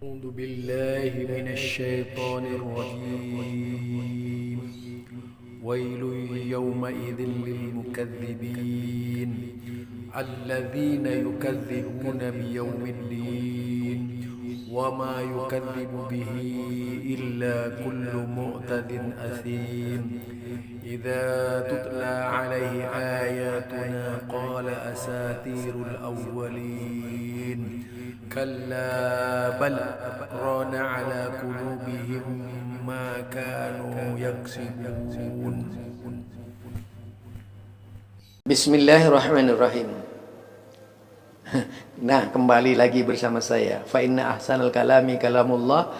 أعوذ بالله من الشيطان الرجيم. ويل يومئذ للمكذبين الذين يكذبون بيوم الدين وما يكذب به إلا كل معتد أثيم إذا تتلى عليه آياتنا قال أساطير الأولين كلا بل ران على قلوبهم ما كانوا يكسبون. Bismillahirrahmanirrahim. Nah, kembali lagi bersama saya. Fa inna ahsanal kalami kalamullah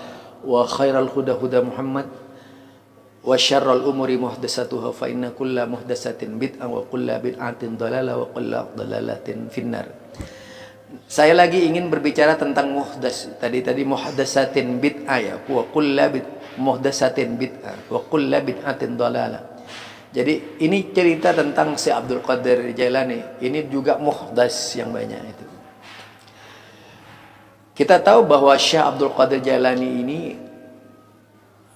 wa khairal huda huda Muhammad wa syarrul umuri muhdatsatuha fa inna kulla muhdatsatin bid'ah wa kulla bid'atin dhalalah wa kulla dhalalatin finnar. Saya lagi ingin berbicara tentang muhdas. Tadi muhdatsatin bid'ah ya, wa kulla muhdatsatin bid'ah wa kulla bid'atin dhalalah. Jadi ini cerita tentang Syekh Abdul Qadir Jailani. Ini juga muhdas yang banyak itu. Kita tahu bahwa Syekh Abdul Qadir Jailani ini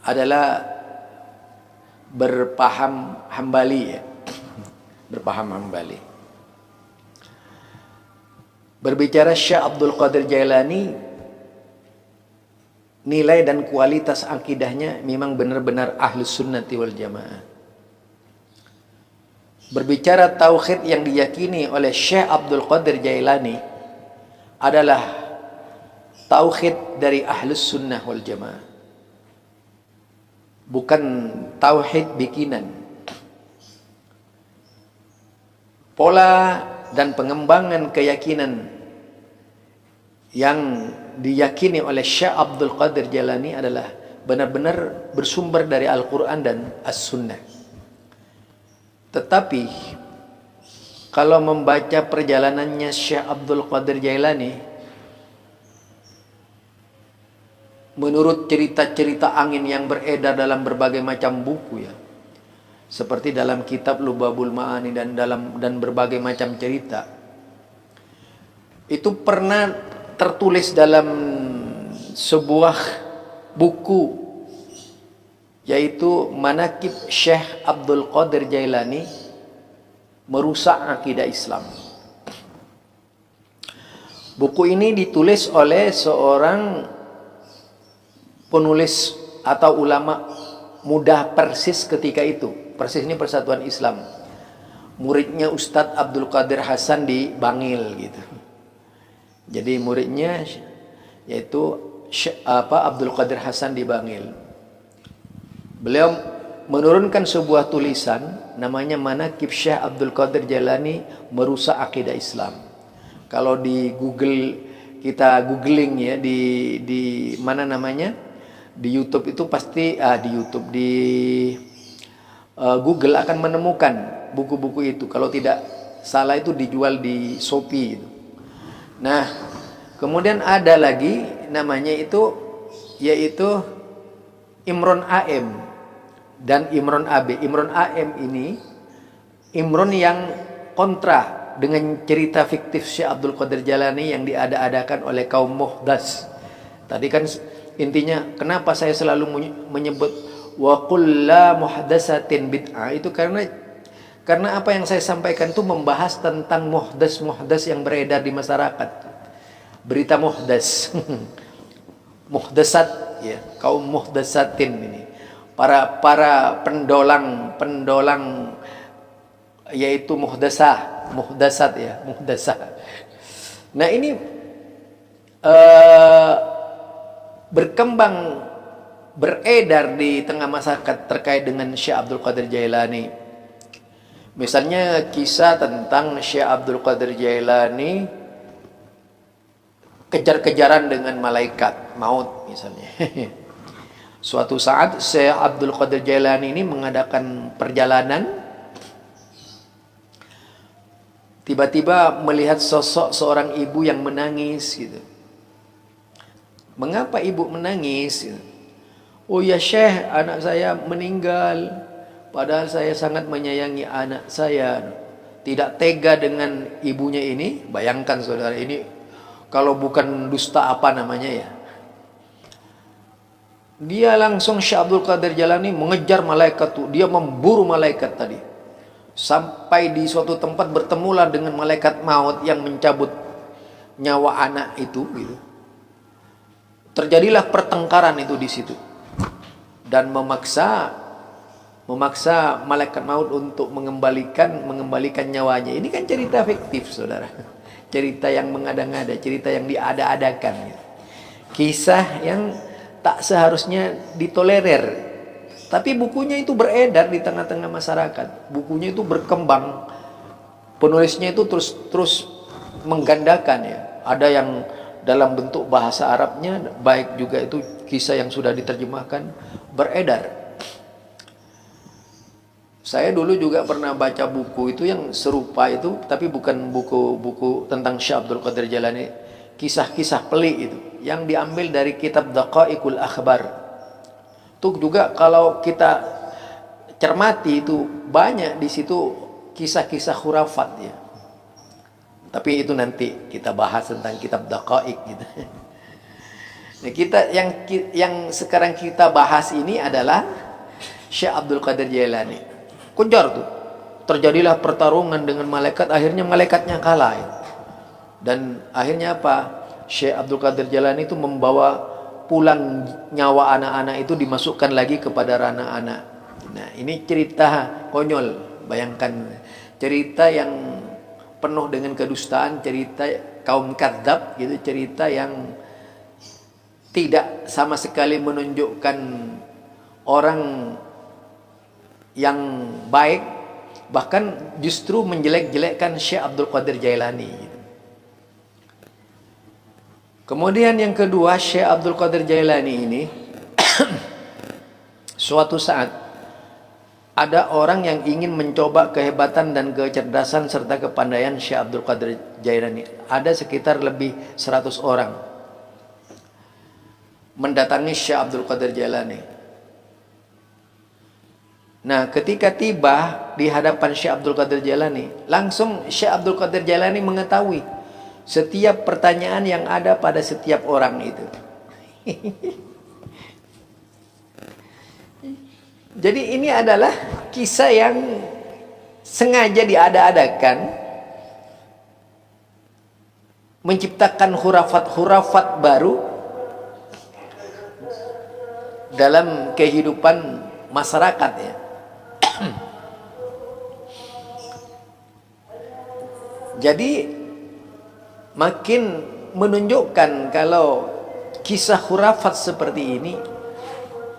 adalah berpaham Hambali ya. Berpaham Hambali. Berbicara Syekh Abdul Qadir Jailani, nilai dan kualitas akidahnya memang benar-benar ahlus sunnati wal jamaah. Berbicara tauhid yang diyakini oleh Syekh Abdul Qadir Jailani adalah tauhid dari ahlus sunnah wal jamaah, bukan tauhid bikinan. Pola dan pengembangan keyakinan yang diyakini oleh Syekh Abdul Qadir Jailani adalah benar-benar bersumber dari Al-Quran dan As-Sunnah. Tetapi kalau membaca perjalanannya Syekh Abdul Qadir Jailani, menurut cerita-cerita angin yang beredar dalam berbagai macam buku ya, seperti dalam kitab Lubabul Ma'ani dan berbagai macam cerita, itu pernah tertulis dalam sebuah buku, yaitu Manaqib Syekh Abdul Qadir Jailani merusak akidah Islam. Buku ini ditulis oleh seorang penulis atau ulama muda Persis ketika itu. Persis ini Persatuan Islam. Muridnya Ustadz Abdul Qadir Hasan di Bangil gitu. Jadi muridnya yaitu Abdul Qadir Hasan di Bangil. Beliau menurunkan sebuah tulisan namanya Manaqib Syekh Abdul Qadir Jailani merusak akidah Islam. Kalau di Google, kita googling ya, di mana namanya, di YouTube itu pasti di Google akan menemukan buku-buku itu. Kalau tidak salah itu dijual di Shopee itu. Nah, kemudian ada lagi namanya itu yaitu Imron AM dan Imron AB. Imron AM ini Imron yang kontra dengan cerita fiktif Syekh Abdul Qadir Jailani yang diada-adakan oleh kaum muhdas. Tadi kan intinya kenapa saya selalu menyebut wa kullu muhdatsatin bid'ah, itu karena apa yang saya sampaikan itu membahas tentang muhdas yang beredar di masyarakat. Berita muhdas. Muhdasat ya, kaum muhdatsatin ini. Para pendolang yaitu muhdasat ya, muhdasah. Nah, ini berkembang beredar di tengah masyarakat terkait dengan Syekh Abdul Qadir Jailani. Misalnya kisah tentang Syekh Abdul Qadir Jailani kejar-kejaran dengan malaikat maut misalnya. Suatu saat Syekh Abdul Qadir Jailani ini mengadakan perjalanan, tiba-tiba melihat sosok seorang ibu yang menangis gitu. Mengapa ibu menangis? Oh ya Syekh, anak saya meninggal. Padahal saya sangat menyayangi anak saya. Tidak tega dengan ibunya ini. Bayangkan saudara, ini kalau bukan dusta apa namanya ya. Dia langsung Syekh Abdul Qadir Jailani mengejar malaikat tuh. Dia memburu malaikat tadi. Sampai di suatu tempat bertemulah dengan malaikat maut yang mencabut nyawa anak itu gitu. Terjadilah pertengkaran itu di situ. Dan memaksa malaikat maut untuk mengembalikan nyawanya. Ini kan cerita fiktif, saudara. Cerita yang mengada-ngada, cerita yang diada-adakan gitu. Kisah yang tak seharusnya ditolerir. Tapi bukunya itu beredar di tengah-tengah masyarakat. Bukunya itu berkembang. Penulisnya itu terus menggandakan ya. Ada yang dalam bentuk bahasa Arabnya, baik juga itu kisah yang sudah diterjemahkan beredar. Saya dulu juga pernah baca buku itu yang serupa itu, tapi bukan buku tentang Syekh Abdul Qadir Jailani. Kisah-kisah pelik itu yang diambil dari kitab Daqaiqul Akhbar. Itu juga kalau kita cermati itu banyak di situ kisah-kisah khurafat ya. Tapi itu nanti kita bahas tentang kitab Daqaiq gitu. Nah, yang sekarang kita bahas ini adalah Syekh Abdul Qadir Jailani. Kejar tuh. Terjadilah pertarungan dengan malaikat, akhirnya malaikatnya kalah. Ya. Dan akhirnya apa? Syekh Abdul Qadir Jailani itu membawa pulang nyawa anak-anak itu, dimasukkan lagi kepada anak-anak. Nah, ini cerita konyol. Bayangkan cerita yang penuh dengan kedustaan, cerita kaum kadzab gitu, cerita yang tidak sama sekali menunjukkan orang yang baik, bahkan justru menjelek-jelekkan Syekh Abdul Qadir Jailani gitu. Kemudian yang kedua, Syekh Abdul Qadir Jailani ini suatu saat ada orang yang ingin mencoba kehebatan dan kecerdasan serta kepandaian Syekh Abdul Qadir Jailani. Ada sekitar lebih 100 orang mendatangi Syekh Abdul Qadir Jailani. Nah, ketika tiba di hadapan Syekh Abdul Qadir Jailani, langsung Syekh Abdul Qadir Jailani mengetahui setiap pertanyaan yang ada pada setiap orang itu. Jadi ini adalah kisah yang sengaja diada-adakan, menciptakan hurafat-hurafat baru dalam kehidupan masyarakat ya. Jadi makin menunjukkan kalau kisah khurafat seperti ini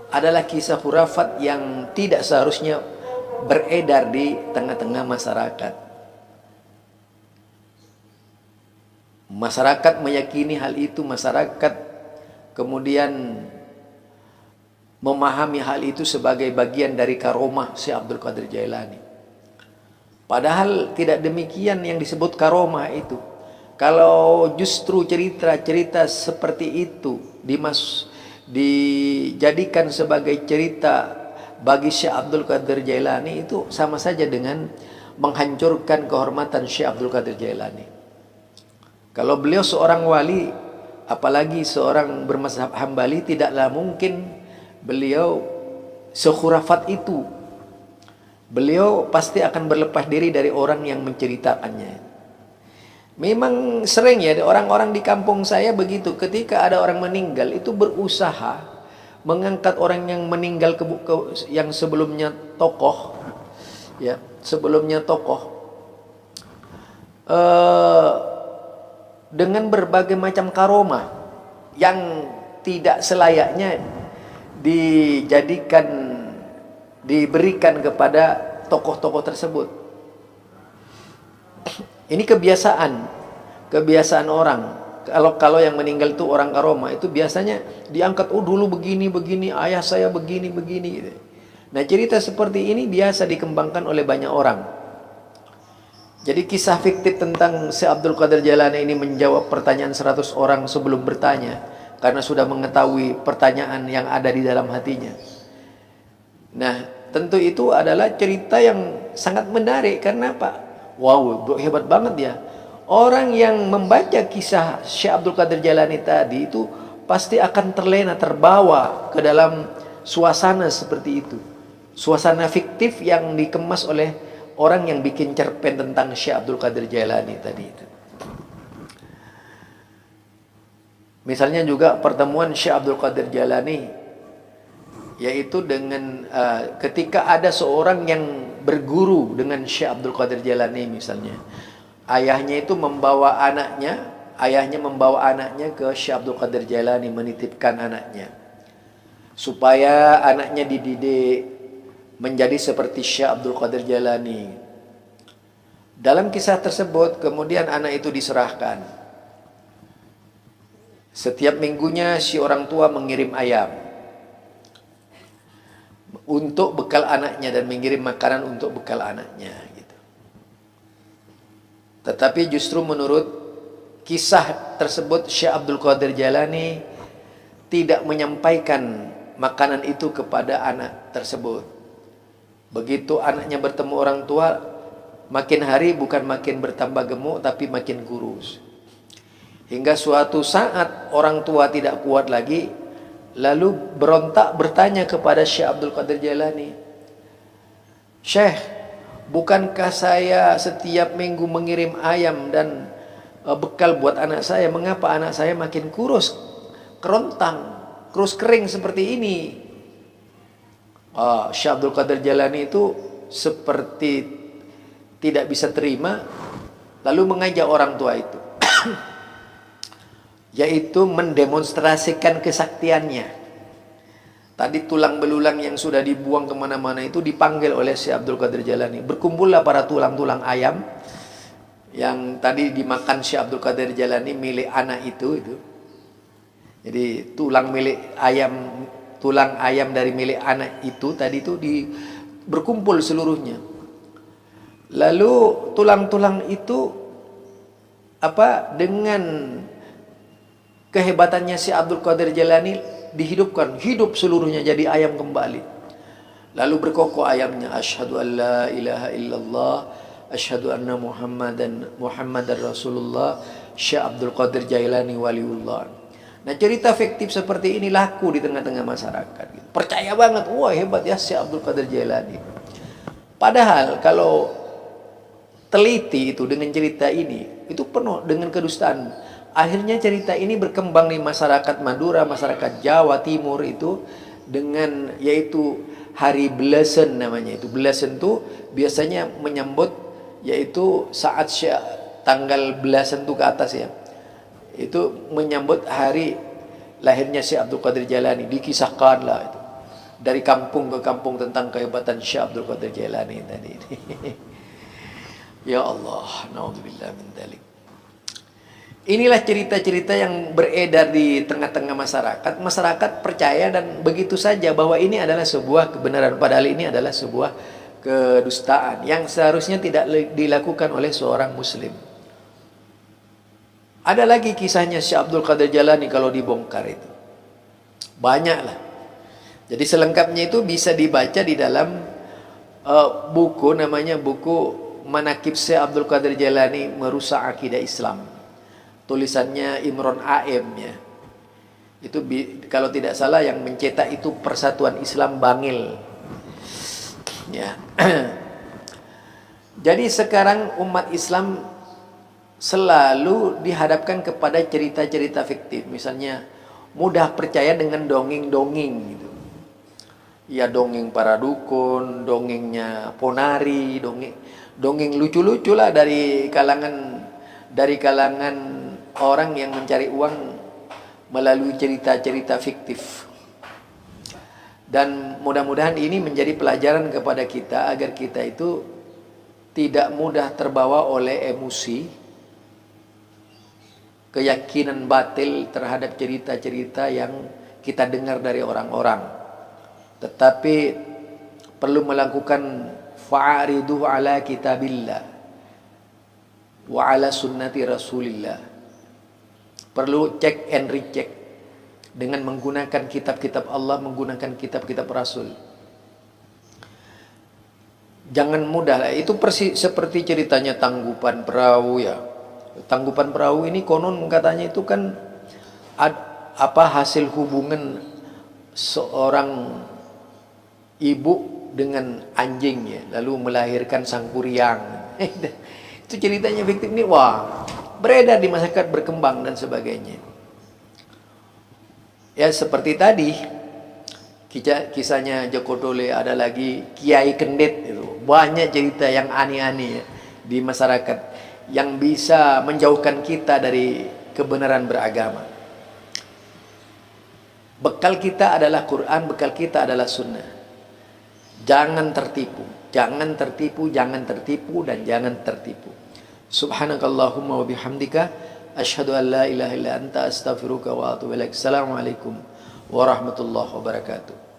adalah kisah khurafat yang tidak seharusnya beredar di tengah-tengah masyarakat. Masyarakat meyakini hal itu, masyarakat kemudian memahami hal itu sebagai bagian dari karomah Syekh Abdul Qadir Jailani. Padahal tidak demikian yang disebut karomah itu. Kalau justru cerita-cerita seperti itu dijadikan sebagai cerita bagi Syekh Abdul Qadir Jailani, itu sama saja dengan menghancurkan kehormatan Syekh Abdul Qadir Jailani. Kalau beliau seorang wali, apalagi seorang bermazhab Hambali, tidaklah mungkin beliau sekhurafat itu. Beliau pasti akan berlepas diri dari orang yang menceritakannya. Memang sering ya orang-orang di kampung saya begitu, ketika ada orang meninggal itu berusaha mengangkat orang yang meninggal yang sebelumnya tokoh ya, dengan berbagai macam karomah yang tidak selayaknya diberikan kepada tokoh-tokoh tersebut. Ini kebiasaan orang. Kalau yang meninggal itu orang karomah, itu biasanya diangkat, oh dulu begini, ayah saya begini gitu. Nah, cerita seperti ini biasa dikembangkan oleh banyak orang. Jadi kisah fiktif tentang Syekh Abdul Qadir Jailani ini menjawab pertanyaan 100 orang sebelum bertanya, karena sudah mengetahui pertanyaan yang ada di dalam hatinya. Nah, tentu itu adalah cerita yang sangat menarik. Karena apa? Wow, hebat banget ya. Orang yang membaca kisah Syekh Abdul Qadir Jailani tadi itu pasti akan terlena, terbawa ke dalam suasana seperti itu. Suasana fiktif yang dikemas oleh orang yang bikin cerpen tentang Syekh Abdul Qadir Jailani tadi itu. Misalnya juga pertemuan Syekh Abdul Qadir Jailani, yaitu dengan ketika ada seorang yang berguru dengan Syekh Abdul Qadir Jailani misalnya. Ayahnya membawa anaknya ke Syekh Abdul Qadir Jailani, menitipkan anaknya supaya anaknya dididik menjadi seperti Syekh Abdul Qadir Jailani. Dalam kisah tersebut kemudian anak itu diserahkan. Setiap minggunya si orang tua mengirim ayam untuk bekal anaknya dan mengirim makanan untuk bekal anaknya gitu. Tetapi justru menurut kisah tersebut Syekh Abdul Qadir Jailani tidak menyampaikan makanan itu kepada anak tersebut. Begitu anaknya bertemu orang tua, makin hari bukan makin bertambah gemuk tapi makin kurus. Hingga suatu saat orang tua tidak kuat lagi, lalu berontak bertanya kepada Syekh Abdul Qadir Jailani, "Syekh, bukankah saya setiap minggu mengirim ayam dan bekal buat anak saya? Mengapa anak saya makin kurus, kerontang, kurus kering seperti ini?" Syekh Abdul Qadir Jailani itu seperti tidak bisa terima, lalu mengajak orang tua itu yaitu mendemonstrasikan kesaktiannya. Tadi tulang belulang yang sudah dibuang kemana-mana itu dipanggil oleh Syekh Abdul Qadir Jailani. Berkumpullah para tulang-tulang ayam yang tadi dimakan Syekh Abdul Qadir Jailani milik anak itu. Jadi tulang ayam dari milik anak itu tadi itu berkumpul seluruhnya. Lalu tulang-tulang itu dengan kehebatannya Syekh Abdul Qadir Jailani dihidupkan, hidup seluruhnya jadi ayam kembali. Lalu berkokok ayamnya, asyhadu an la ilaha illallah, asyhadu anna Muhammadar Rasulullah, Syekh Abdul Qadir Jailani waliullah. Nah, cerita fiktif seperti ini laku di tengah-tengah masyarakat. Percaya banget, wah hebat ya Syekh Abdul Qadir Jailani. Padahal kalau teliti itu dengan cerita ini, itu penuh dengan kedustaan. Akhirnya cerita ini berkembang di masyarakat Madura, masyarakat Jawa Timur itu dengan yaitu hari Blesen namanya. Itu Blesen itu biasanya menyambut yaitu saat tanggal belasan itu ke atas ya. Itu menyambut hari lahirnya Syekh Abdul Qadir Jailani. Dikisahkanlah itu dari kampung ke kampung tentang kehebatan Syekh Abdul Qadir Jailani tadi. Ya Allah, naudzubillah min dzalik. Inilah cerita-cerita yang beredar di tengah-tengah masyarakat. Masyarakat percaya dan begitu saja bahwa ini adalah sebuah kebenaran. Padahal ini adalah sebuah kedustaan yang seharusnya tidak dilakukan oleh seorang muslim. Ada lagi kisahnya Syekh Abdul Qadir Jailani kalau dibongkar itu. Banyaklah. Jadi selengkapnya itu bisa dibaca di dalam buku namanya buku Manaqib Syekh Abdul Qadir Jailani Merusak Akidah Islam. Tulisannya Imron AM ya. Itu kalau tidak salah yang mencetak itu Persatuan Islam Bangil. Ya. Jadi sekarang umat Islam selalu dihadapkan kepada cerita-cerita fiktif. Misalnya mudah percaya dengan dongeng-dongeng gitu. Ya dongeng para dukun, dongengnya ponari, dongeng lucu-lucu lah dari kalangan orang yang mencari uang melalui cerita-cerita fiktif. Dan mudah-mudahan ini menjadi pelajaran kepada kita agar kita itu tidak mudah terbawa oleh emosi, keyakinan batil terhadap cerita-cerita yang kita dengar dari orang-orang. Tetapi perlu melakukan fa'aridu ala kitabillah wa ala sunnati rasulillah. Perlu cek and recheck dengan menggunakan kitab-kitab Allah, menggunakan kitab-kitab Rasul. Jangan mudah lah. Itu persis seperti ceritanya Tanggupan Perahu ya. Tanggupan Perahu ini konon katanya itu kan hasil hubungan seorang ibu dengan anjingnya lalu melahirkan sang kuryang. Itu ceritanya fiktif ini, wah, beredar di masyarakat, berkembang dan sebagainya. Ya seperti tadi kisahnya Joko Dole, ada lagi Kiai Kendet, itu banyak cerita yang aneh-aneh ya, di masyarakat yang bisa menjauhkan kita dari kebenaran beragama. Bekal kita adalah Quran, bekal kita adalah sunnah. Jangan tertipu, jangan tertipu, jangan tertipu, dan jangan tertipu. Subhanakallahumma wa bihamdika asyhadu an la ilaha illa anta astaghfiruka wa atubu ilaik. Assalamualaikum warahmatullahi wabarakatuh.